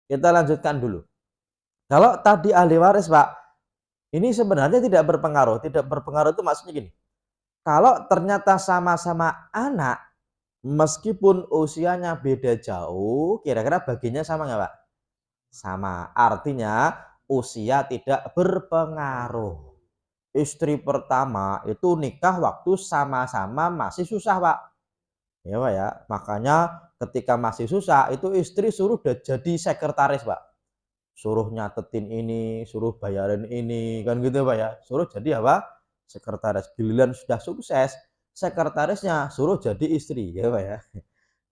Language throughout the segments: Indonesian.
Kita lanjutkan dulu. Kalau tadi ahli waris, Pak, ini sebenarnya tidak berpengaruh. Tidak berpengaruh itu maksudnya gini. Kalau ternyata sama-sama anak, meskipun usianya beda jauh, kira-kira bagiannya sama nggak, Pak? Sama. Artinya usia tidak berpengaruh. Istri pertama itu nikah waktu sama-sama masih susah, Pak. Ya, Pak ya. Makanya ketika masih susah itu istri suruh udah jadi sekretaris, Pak. Suruh nyatetin ini, suruh bayarin ini, kan gitu, Pak ya. Suruh jadi apa? Sekretaris. Giliran sudah sukses, sekretarisnya suruh jadi istri, ya, Pak ya.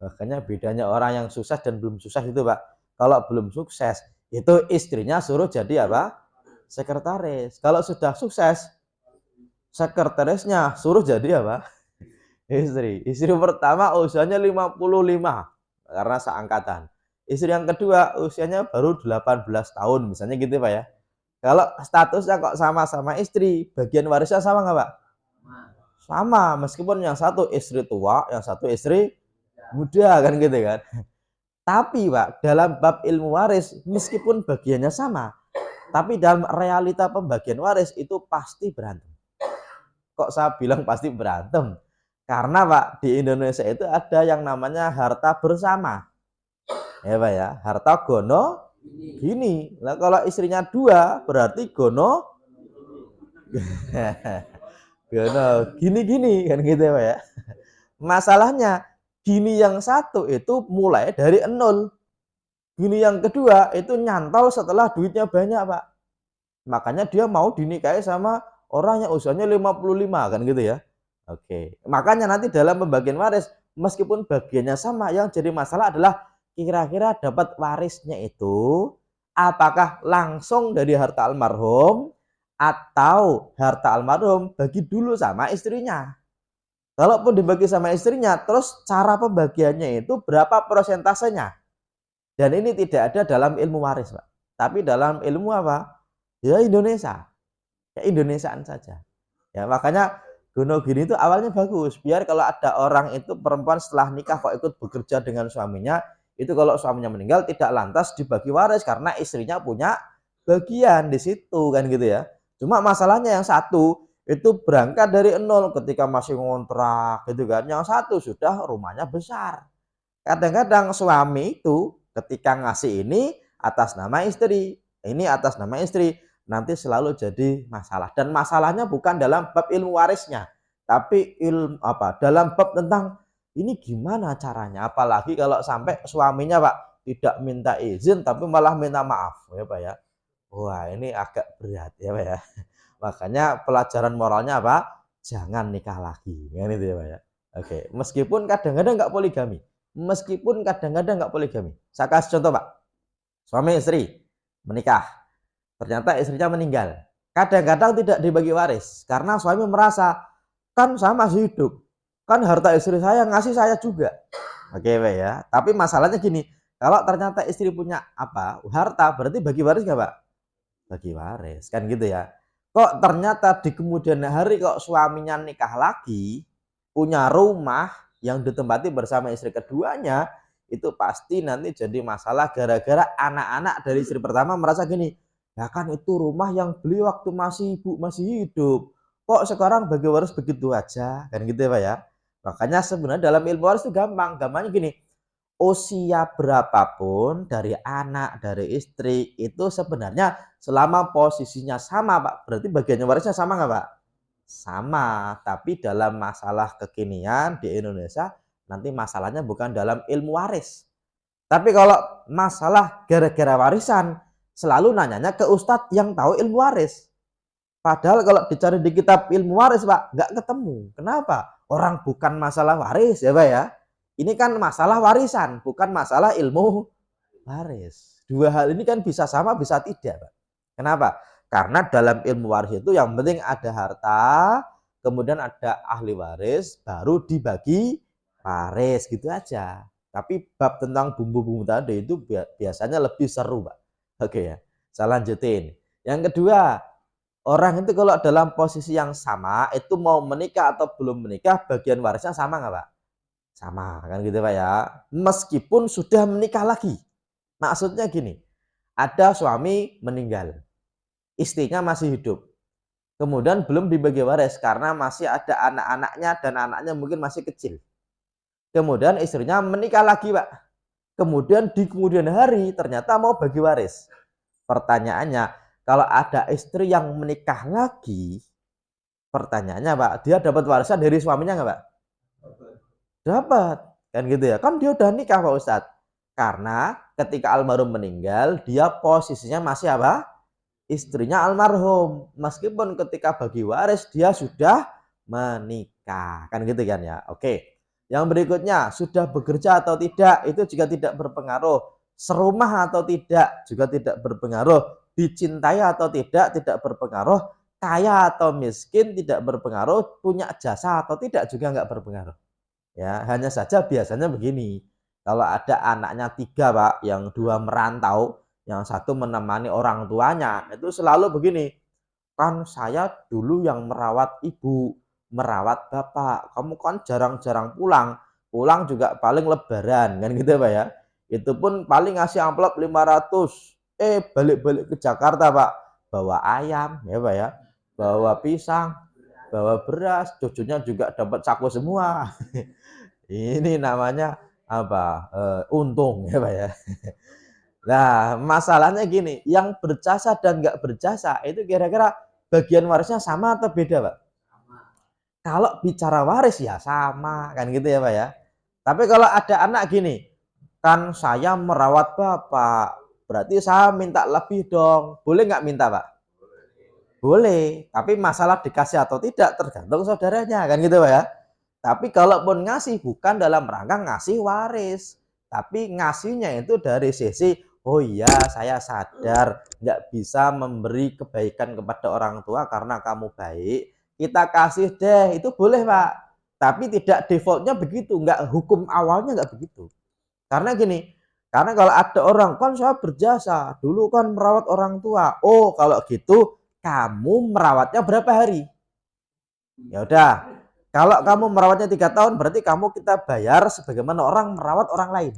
Makanya bedanya orang yang sukses dan belum sukses itu, Pak. Kalau belum sukses, itu istrinya suruh jadi apa? Sekretaris. Kalau sudah sukses, sekretarisnya suruh jadi apa? Istri. Istri pertama usianya 55 karena seangkatan. Istri yang kedua usianya baru 18 tahun misalnya gitu, Pak ya. Kalau statusnya kok sama-sama istri, bagian warisnya sama nggak, Pak? Sama, meskipun yang satu istri tua, yang satu istri muda, kan gitu kan. Tapi, Pak, dalam bab ilmu waris meskipun bagiannya sama, tapi dalam realita pembagian waris itu pasti berantem. Kok saya bilang pasti berantem? Karena, Pak, di Indonesia itu ada yang namanya harta bersama. Ya, Pak ya, harta gono gini. Nah, kalau istrinya dua berarti gono gono gini-gini, kan gitu ya, Pak ya. Masalahnya gini yang satu itu mulai dari nol. Gini yang kedua itu nyantol setelah duitnya banyak, Pak. Makanya dia mau dinikahi sama orang yang usianya 55, kan gitu ya. Oke. Makanya nanti dalam pembagian waris meskipun bagiannya sama, yang jadi masalah adalah kira-kira dapat warisnya itu apakah langsung dari harta almarhum atau harta almarhum bagi dulu sama istrinya. Kalaupun dibagi sama istrinya, terus cara pembagiannya itu berapa persentasenya? Dan ini tidak ada dalam ilmu waris, Pak. Tapi dalam ilmu apa? Ya Indonesia. Ya Indonesiaan saja. Ya makanya Gono gini itu awalnya bagus. Biar kalau ada orang itu perempuan setelah nikah kok ikut bekerja dengan suaminya, itu kalau suaminya meninggal tidak lantas dibagi waris karena istrinya punya bagian di situ, kan gitu ya. Cuma masalahnya yang satu itu berangkat dari nol ketika masih ngontrak gitu kan. Yang satu sudah rumahnya besar. Kadang-kadang suami itu ketika ngasih ini atas nama istri, ini atas nama istri, nanti selalu jadi masalah. Dan masalahnya bukan dalam bab ilmu warisnya, tapi dalam bab tentang ini gimana caranya. Apalagi kalau sampai suaminya, Pak, tidak minta izin tapi malah minta maaf, ya Pak ya. Wah, ini agak berat ya, Pak ya. Makanya pelajaran moralnya apa? Jangan nikah lagi. Kan itu ya, Pak ya. Oke, meskipun kadang-kadang nggak poligami. Meskipun kadang-kadang nggak poligami. Saya kasih contoh, Pak. Suami istri menikah. Ternyata istrinya meninggal. Kadang-kadang tidak dibagi waris. Karena suami merasa, kan saya masih hidup. Kan harta istri saya ngasih saya juga. Oke, Pak ya. Tapi masalahnya gini, kalau ternyata istri punya harta, berarti bagi waris nggak, Pak? Bagi waris, kan gitu ya. Kok ternyata di kemudian hari kok suaminya nikah lagi, punya rumah yang ditempati bersama istri keduanya, itu pasti nanti jadi masalah gara-gara anak-anak dari istri pertama merasa gini, ya kan itu rumah yang beli waktu masih ibu masih hidup, kok sekarang bagi waris begitu aja, kan gitu ya, Pak ya. Makanya sebenarnya dalam ilmu waris itu gampangnya gini, usia berapapun dari anak, dari istri itu sebenarnya selama posisinya sama, Pak, berarti bagiannya warisnya sama nggak, Pak? Sama, tapi dalam masalah kekinian di Indonesia nanti masalahnya bukan dalam ilmu waris. Tapi kalau masalah gara-gara warisan selalu nanyanya ke ustadz yang tahu ilmu waris. Padahal kalau dicari di kitab ilmu waris, Pak, nggak ketemu. Kenapa? Orang bukan masalah waris ya, Pak ya. Ini kan masalah warisan, bukan masalah ilmu waris. Dua hal ini kan bisa sama, bisa tidak, Pak. Kenapa? Karena dalam ilmu waris itu yang penting ada harta, kemudian ada ahli waris, baru dibagi waris gitu aja. Tapi bab tentang bumbu-bumbu tadi itu biasanya lebih seru, Pak. Oke ya, saya lanjutin. Yang kedua, orang itu kalau dalam posisi yang sama itu mau menikah atau belum menikah bagian warisnya sama nggak, Pak? Sama kan gitu, Pak ya. Meskipun sudah menikah lagi. Maksudnya gini, ada suami meninggal, istrinya masih hidup. Kemudian belum dibagi waris karena masih ada anak-anaknya dan anaknya mungkin masih kecil. Kemudian istrinya menikah lagi, Pak. Kemudian di kemudian hari ternyata mau bagi waris. Pertanyaannya, kalau ada istri yang menikah lagi, pertanyaannya, Pak, dia dapat warisan dari suaminya nggak, Pak? Dapat. Kan gitu ya. Kan dia udah nikah, Pak Ustadz. Karena ketika almarhum meninggal, dia posisinya masih apa? Istrinya almarhum. Meskipun ketika bagi waris dia sudah menikah. Kan gitu kan ya. Oke. Yang berikutnya, sudah bekerja atau tidak itu juga tidak berpengaruh. Serumah atau tidak juga tidak berpengaruh. Dicintai atau tidak berpengaruh. Kaya atau miskin tidak berpengaruh. Punya jasa atau tidak juga nggak berpengaruh. Ya, hanya saja biasanya begini. Kalau ada anaknya 3, Pak, yang 2 merantau, yang satu menemani orang tuanya, itu selalu begini. Kan saya dulu yang merawat ibu, merawat bapak. Kamu kan jarang-jarang pulang. Pulang juga paling lebaran, kan gitu, Pak ya. Itu pun paling ngasih amplop 500. Balik-balik ke Jakarta, Pak. Bawa ayam, ya, Pak ya. Bawa pisang, bawa beras, cucunya juga dapat saku semua. Ini namanya apa? Untung ya, Pak ya. Nah, masalahnya gini, yang berjasa dan nggak berjasa itu kira-kira bagian warisnya sama atau beda, Pak? Kalau bicara waris ya sama, kan gitu ya, Pak ya. Tapi kalau ada anak gini, kan saya merawat bapak, berarti saya minta lebih dong. Boleh nggak minta, Pak? Boleh, tapi masalah dikasih atau tidak tergantung saudaranya, kan gitu, Pak ya. Tapi kalaupun ngasih bukan dalam rangka ngasih waris, tapi ngasihnya itu dari sisi, oh iya saya sadar nggak bisa memberi kebaikan kepada orang tua karena kamu baik, kita kasih deh, itu boleh, Pak. Tapi tidak defaultnya begitu, nggak, hukum awalnya nggak begitu. Karena gini, karena kalau ada orang, kan saya berjasa, dulu kan merawat orang tua. Oh kalau gitu kamu merawatnya berapa hari? Ya udah, kalau kamu merawatnya 3 tahun, berarti kamu kita bayar sebagaimana orang merawat orang lain.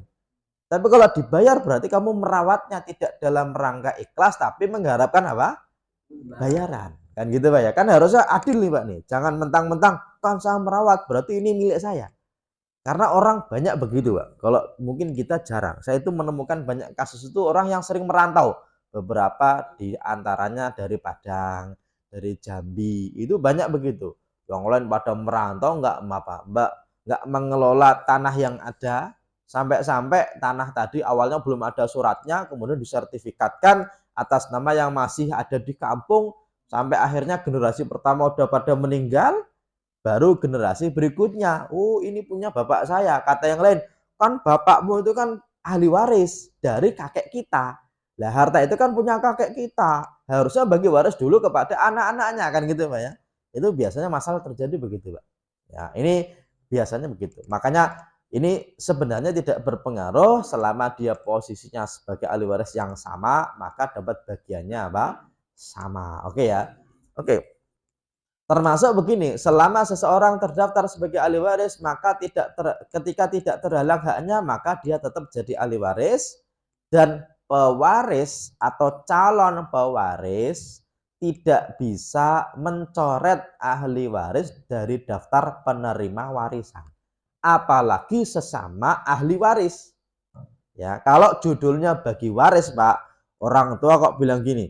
Tapi kalau dibayar berarti kamu merawatnya tidak dalam rangka ikhlas, tapi mengharapkan apa? Bayaran. Kan gitu, Pak ya. Kan harusnya adil nih, Pak nih. Jangan mentang-mentang kan saya merawat, berarti ini milik saya. Karena orang banyak begitu, Pak. Kalau mungkin kita jarang. Saya itu menemukan banyak kasus itu orang yang sering merantau. Beberapa di antaranya dari Padang, dari Jambi, itu banyak begitu. Yang lain pada merantau nggak mengelola tanah yang ada, sampai-sampai tanah tadi awalnya belum ada suratnya, kemudian disertifikatkan atas nama yang masih ada di kampung, sampai akhirnya generasi pertama udah pada meninggal, baru generasi berikutnya, oh ini punya bapak saya. Kata yang lain, kan bapakmu itu kan ahli waris dari kakek kita. Lah harta itu kan punya kakek kita, harusnya bagi waris dulu kepada anak-anaknya, kan gitu, Pak ya. Itu biasanya masalah terjadi begitu, Pak. Ya, ini biasanya begitu. Makanya ini sebenarnya tidak berpengaruh selama dia posisinya sebagai ahli waris yang sama, maka dapat bagiannya apa? Sama. Oke ya. Oke. Termasuk begini, selama seseorang terdaftar sebagai ahli waris, maka ketika tidak terhalang haknya, maka dia tetap jadi ahli waris, dan pewaris atau calon pewaris tidak bisa mencoret ahli waris dari daftar penerima warisan. Apalagi sesama ahli waris. Ya, kalau judulnya bagi waris, Pak, orang tua kok bilang gini,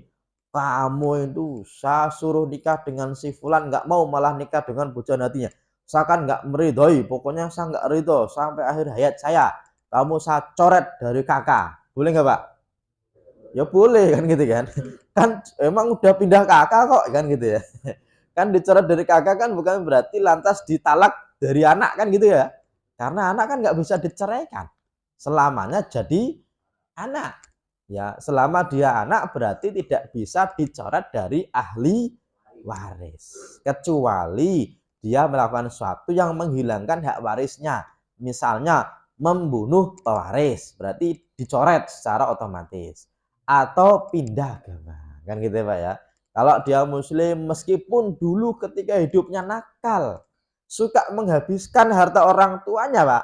kamu itu saya suruh nikah dengan si fulan nggak mau, malah nikah dengan pujaan hatinya. Saya kan nggak meridhoi, pokoknya saya nggak ridho sampai akhir hayat saya. Kamu saya coret dari kakak. Boleh nggak, Pak? Ya boleh kan gitu kan. Kan emang udah pindah kakak kok kan gitu ya. Kan dicoret dari kakak kan bukan berarti lantas ditalak dari anak kan gitu ya. Karena anak kan nggak bisa diceraikan. Selamanya jadi anak. Ya, selama dia anak berarti tidak bisa dicoret dari ahli waris. Kecuali dia melakukan sesuatu yang menghilangkan hak warisnya. Misalnya membunuh pewaris, berarti dicoret secara otomatis. Atau pindah agama. Kan gitu ya, Pak ya. Kalau dia muslim, meskipun dulu ketika hidupnya nakal, suka menghabiskan harta orang tuanya, Pak,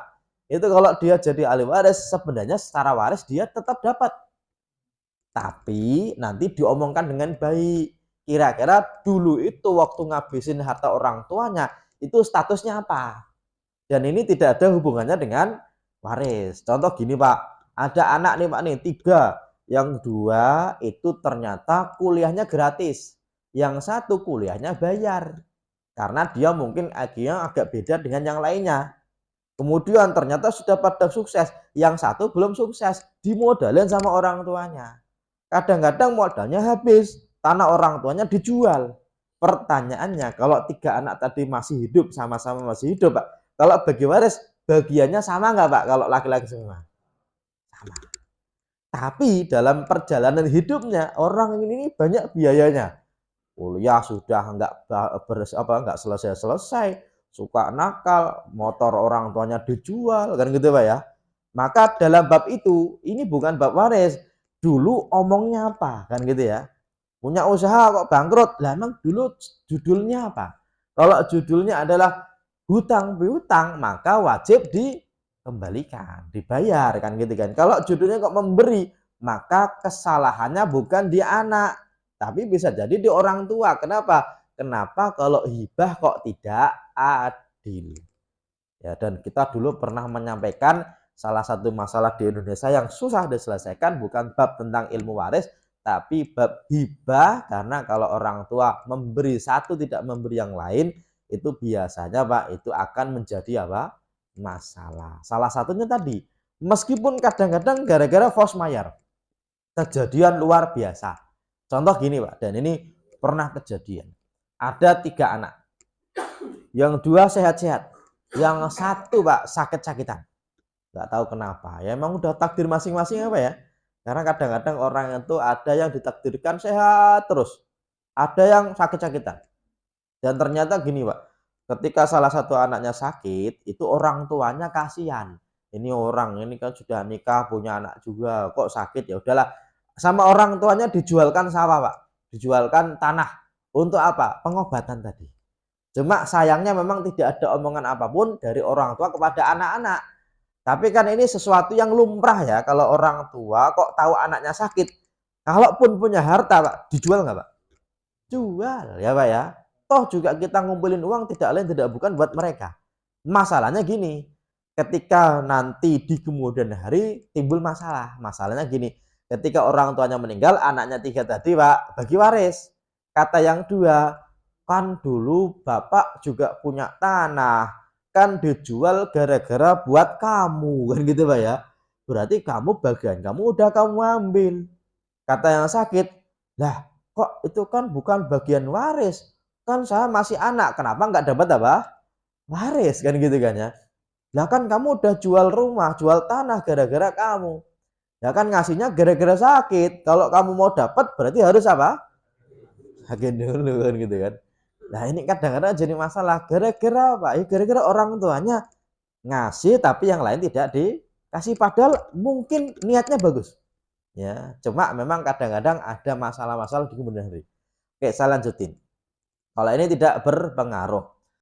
itu kalau dia jadi ahli waris sebenarnya secara waris dia tetap dapat. Tapi nanti diomongkan dengan baik. Kira-kira dulu itu waktu ngabisin harta orang tuanya itu statusnya apa? Dan ini tidak ada hubungannya dengan waris. Contoh gini Pak, ada anak nih Pak nih 3, yang 2 itu ternyata kuliahnya gratis, yang 1 kuliahnya bayar. Karena dia mungkin agak beda dengan yang lainnya. Kemudian ternyata sudah pada sukses, yang 1 belum sukses, dimodalin sama orang tuanya. Kadang-kadang modalnya habis, tanah orang tuanya dijual. Pertanyaannya, kalau 3 anak tadi masih hidup, sama-sama masih hidup Pak, kalau bagi waris, bagiannya sama nggak Pak kalau laki-laki semua? Sama. Tapi dalam perjalanan hidupnya, orang ini banyak biayanya. Kuliah sudah nggak selesai-selesai, suka nakal, motor orang tuanya dijual, kan gitu Pak ya. Maka dalam bab itu, ini bukan bab waris. Dulu omongnya apa, kan gitu ya. Punya usaha kok bangkrut, lah emang dulu judulnya apa? Kalau judulnya adalah hutang piutang, maka wajib dikembalikan, dibayar, kan gitu kan. Kalau judulnya kok memberi, maka kesalahannya bukan di anak, tapi bisa jadi di orang tua. Kenapa? Kenapa kalau hibah kok tidak adil? Ya, dan kita dulu pernah menyampaikan salah satu masalah di Indonesia yang susah diselesaikan bukan bab tentang ilmu waris, tapi bab hibah. Karena kalau orang tua memberi satu tidak memberi yang lain, itu biasanya Pak itu akan menjadi apa? Masalah. Salah satunya tadi, meskipun kadang-kadang gara-gara force majeure, kejadian luar biasa. Contoh gini Pak, dan ini pernah kejadian. Ada 3 anak, yang 2 sehat-sehat, yang 1 Pak sakit-sakitan. Nggak tahu kenapa, ya emang udah takdir masing-masing apa ya. Karena kadang-kadang orang itu ada yang ditakdirkan sehat terus, ada yang sakit-sakitan. Dan ternyata gini Pak, ketika salah satu anaknya sakit, itu orang tuanya kasihan. Ini orang ini kan sudah nikah, punya anak juga, kok sakit, ya udahlah. Sama orang tuanya dijualkan sawah Pak, dijualkan tanah. Untuk apa? Pengobatan tadi. Cuma sayangnya memang tidak ada omongan apapun dari orang tua kepada anak-anak. Tapi kan ini sesuatu yang lumrah ya, kalau orang tua kok tahu anaknya sakit, kalaupun punya harta Pak, dijual nggak Pak? Jual ya Pak ya. Toh juga kita ngumpulin uang tidak lain tidak bukan buat mereka. Masalahnya gini, ketika nanti di kemudian hari timbul masalah. Masalahnya gini, ketika orang tuanya meninggal, anaknya 3 tadi Pak, bagi waris. Kata yang 2, kan dulu Bapak juga punya tanah, kan dijual gara-gara buat kamu, kan gitu Pak ya. Berarti kamu bagian kamu udah kamu ambil. Kata yang sakit, lah kok itu kan bukan bagian waris, kan saya masih anak, kenapa nggak dapat apa? Waris, kan gitu kan ya. Lah kan kamu udah jual rumah, jual tanah gara-gara kamu. Ya kan ngasihnya gara-gara sakit. Kalau kamu mau dapat berarti harus apa? Sakit dulu, kan gitu kan. Nah ini kadang-kadang jadi masalah gara-gara apa? Ya gara-gara orang tuanya ngasih tapi yang lain tidak dikasih, padahal mungkin niatnya bagus. Ya, cuma memang kadang-kadang ada masalah-masalah di kemudian hari. Oke, saya lanjutin. Kalau ini tidak berpengaruh.